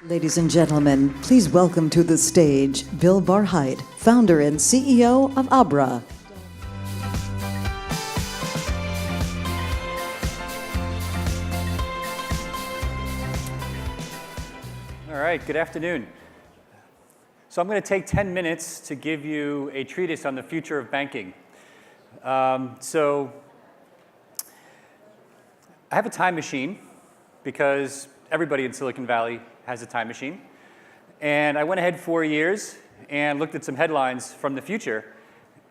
Ladies and gentlemen, please welcome to the stage Bill Barhydt, founder and CEO of Abra. All right, good afternoon. So I'm going to take 10 minutes to give you a treatise on the future of banking. So I have a time machine because everybody in Silicon Valley has a time machine. And I went ahead 4 years and looked at some headlines from the future.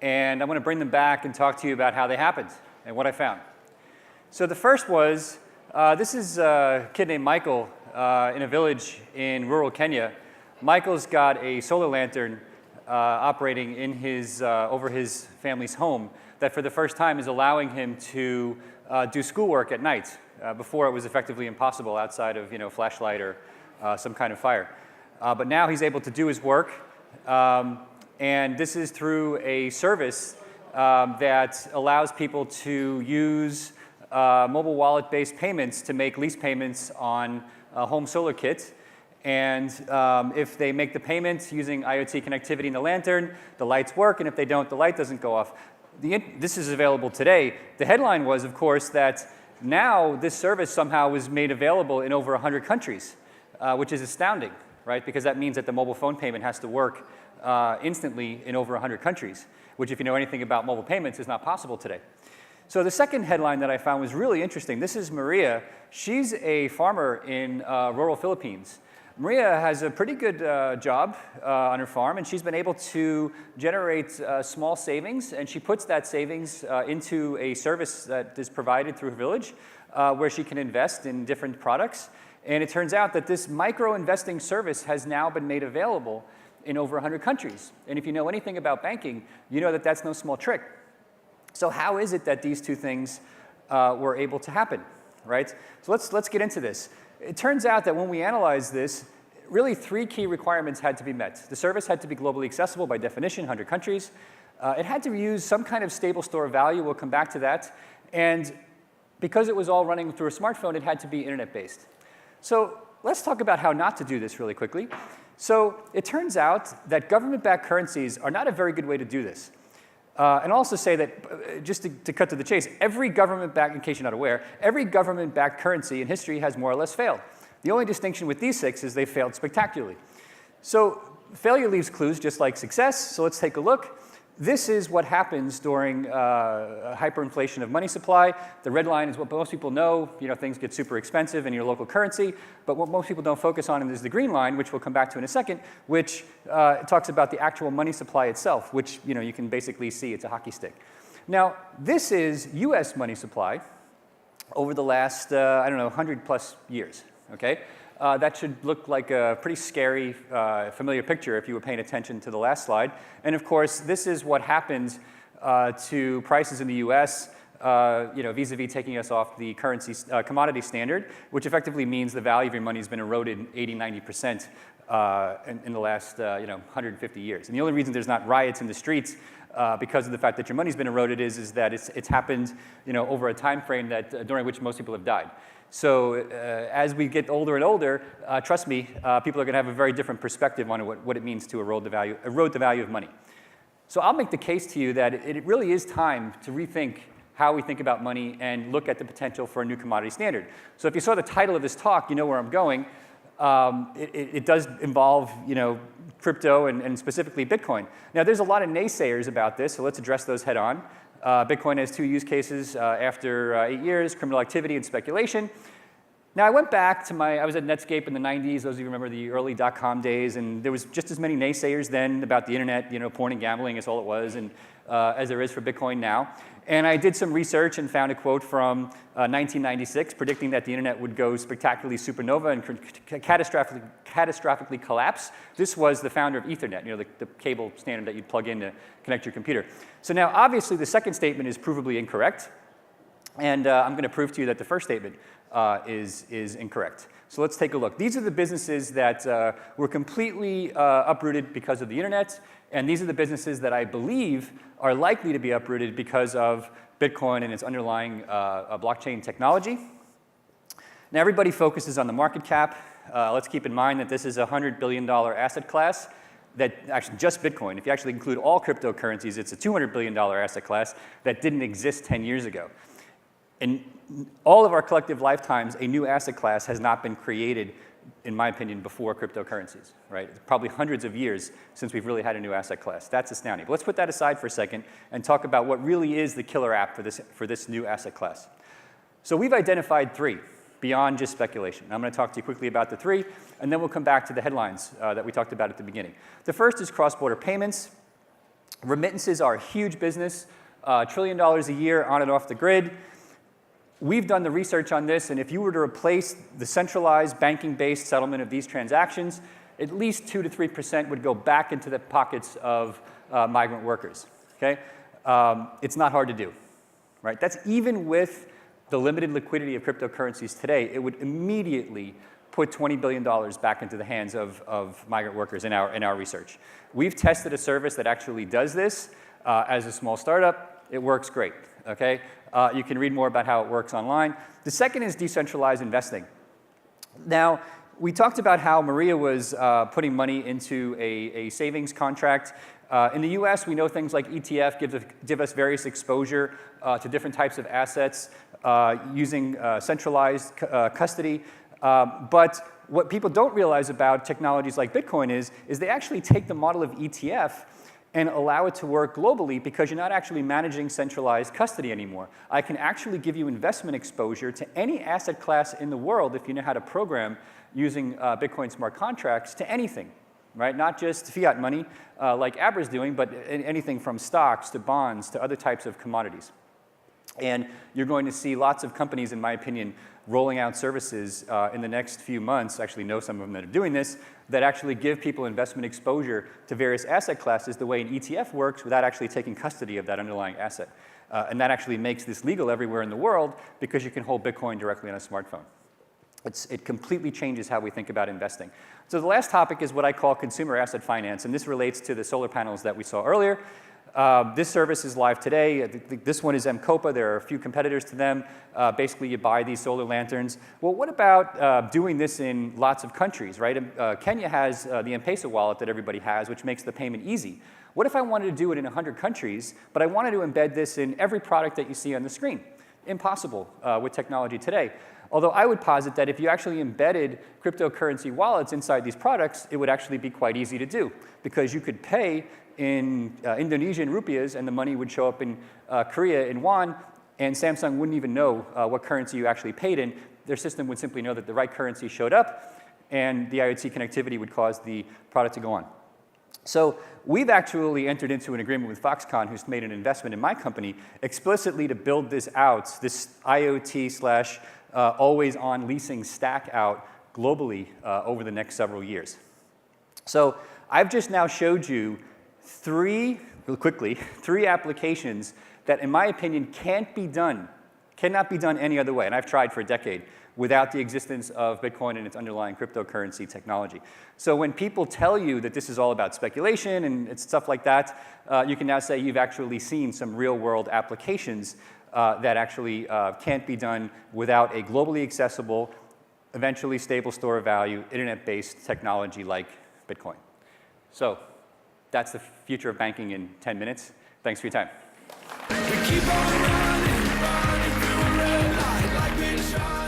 And I want to bring them back and talk to you about how they happened and what I found. So the first was, this is a kid named Michael in a village in rural Kenya. Michael's got a solar lantern operating in his, over his family's home that for the first time is allowing him to do schoolwork at night. Before it was effectively impossible outside of flashlight or some kind of fire. But now he's able to do his work, and this is through a service that allows people to use mobile wallet-based payments to make lease payments on a home solar kit. And if they make the payments using IoT connectivity in the lantern, the lights work, and if they don't, the light doesn't go off. This is available today. The headline was, of course, that now this service somehow was made available in over 100 countries, which is astounding, right? Because that means that the mobile phone payment has to work instantly in over 100 countries, which if you know anything about mobile payments is not possible today. So the second headline that I found was really interesting. This is Maria. She's a farmer in rural Philippines. Maria has a pretty good job on her farm, and she's been able to generate small savings, and she puts that savings into a service that is provided through her village where she can invest in different products. And it turns out that this micro-investing service has now been made available in over 100 countries. And if you know anything about banking, you know that that's no small trick. So how is it that these two things were able to happen, right? So let's get into this. It turns out that when we analyzed this, really 3 key requirements had to be met. The service had to be globally accessible by definition, 100 countries. It had to use some kind of stable store of value. We'll come back to that. And because it was all running through a smartphone, it had to be internet-based. So let's talk about how not to do this really quickly. So it turns out that government-backed currencies are not a very good way to do this. And also say that, just to cut to the chase, every government-backed, in case you're not aware, every government-backed currency in history has more or less failed. The only distinction with these 6 is they failed spectacularly. So failure leaves clues just like success, so let's take a look. This is what happens during hyperinflation of money supply. The red line is what most people know. Things get super expensive in your local currency. But what most people don't focus on is the green line, which we'll come back to in a second, which talks about the actual money supply itself, which you can basically see it's a hockey stick. Now, this is US money supply over the last, 100+ years, okay? That should look like a pretty scary, familiar picture if you were paying attention to the last slide. And of course, this is what happens to prices in the US, vis-a-vis taking us off the commodity standard, which effectively means the value of your money has been eroded 80–90% in the last 150 years. And the only reason there's not riots in the streets because of the fact that your money's been eroded is that it's happened over a time frame that during which most people have died. So as we get older and older, trust me, people are going to have a very different perspective on what it means to erode the value of money. So I'll make the case to you that it really is time to rethink how we think about money and look at the potential for a new commodity standard. So if you saw the title of this talk, you know where I'm going. It does involve crypto and specifically Bitcoin. Now there's a lot of naysayers about this, so let's address those head on. Bitcoin has 2 use cases after 8 years, criminal activity and speculation. Now I went back to I was at Netscape in the 90s, those of you remember the early .com days, and there was just as many naysayers then about the internet, porn and gambling is all it was, and as there is for Bitcoin now. And I did some research and found a quote from 1996 predicting that the internet would go spectacularly supernova and catastrophically collapse. This was the founder of Ethernet, the cable standard that you'd plug in to connect your computer. So now obviously the second statement is provably incorrect. And I'm going to prove to you that the first statement is incorrect. So let's take a look. These are the businesses that were completely uprooted because of the internet. And these are the businesses that I believe are likely to be uprooted because of Bitcoin and its underlying blockchain technology. Now everybody focuses on the market cap. Let's keep in mind that this is a $100 billion asset class that actually just Bitcoin. If you actually include all cryptocurrencies, it's a $200 billion asset class that didn't exist 10 years ago. In all of our collective lifetimes, a new asset class has not been created, in my opinion, before cryptocurrencies, right? It's probably hundreds of years since we've really had a new asset class. That's astounding. But let's put that aside for a second and talk about what really is the killer app for this new asset class. So we've identified three beyond just speculation. I'm going to talk to you quickly about the three, and then we'll come back to the headlines that we talked about at the beginning. The first is cross-border payments. Remittances are a huge business, $1 trillion a year on and off the grid. We've done the research on this, and if you were to replace the centralized banking-based settlement of these transactions, at least 2 to 3% would go back into the pockets of migrant workers, okay? It's not hard to do, right? That's even with the limited liquidity of cryptocurrencies today, it would immediately put $20 billion back into the hands of migrant workers in our research. We've tested a service that actually does this as a small startup. It works great, okay? You can read more about how it works online. The second is decentralized investing. Now, we talked about how Maria was putting money into a savings contract. In the US, we know things like ETF give us various exposure to different types of assets using centralized custody. But what people don't realize about technologies like Bitcoin is they actually take the model of ETF and allow it to work globally because you're not actually managing centralized custody anymore. I can actually give you investment exposure to any asset class in the world if you know how to program using Bitcoin smart contracts to anything, right? Not just fiat money like Abra's doing, but anything from stocks to bonds to other types of commodities. And you're going to see lots of companies, in my opinion, rolling out services in the next few months, actually know some of them that are doing this, that actually give people investment exposure to various asset classes the way an ETF works without actually taking custody of that underlying asset. And that actually makes this legal everywhere in the world because you can hold Bitcoin directly on a smartphone. It completely changes how we think about investing. So the last topic is what I call consumer asset finance, and this relates to the solar panels that we saw earlier. This service is live today. This one is Mcopa. There are a few competitors to them. Basically, you buy these solar lanterns. Well, what about doing this in lots of countries, right? Kenya has the M-Pesa wallet that everybody has, which makes the payment easy. What if I wanted to do it in 100 countries, but I wanted to embed this in every product that you see on the screen? Impossible with technology today. Although I would posit that if you actually embedded cryptocurrency wallets inside these products, it would actually be quite easy to do because you could pay in Indonesian rupiahs and the money would show up in Korea in won, and Samsung wouldn't even know what currency you actually paid in. Their system would simply know that the right currency showed up, and the IoT connectivity would cause the product to go on. So we've actually entered into an agreement with Foxconn, who's made an investment in my company, explicitly to build this out, this IoT / always-on leasing stack out globally over the next several years. So I've just now showed you three applications that, in my opinion, cannot be done any other way, and I've tried for a decade, without the existence of Bitcoin and its underlying cryptocurrency technology. So when people tell you that this is all about speculation and it's stuff like that, you can now say you've actually seen some real-world applications that actually can't be done without a globally accessible, eventually stable store of value, internet-based technology like Bitcoin. So that's the future of banking in 10 minutes. Thanks for your time. We keep on running through a red light like we're shot.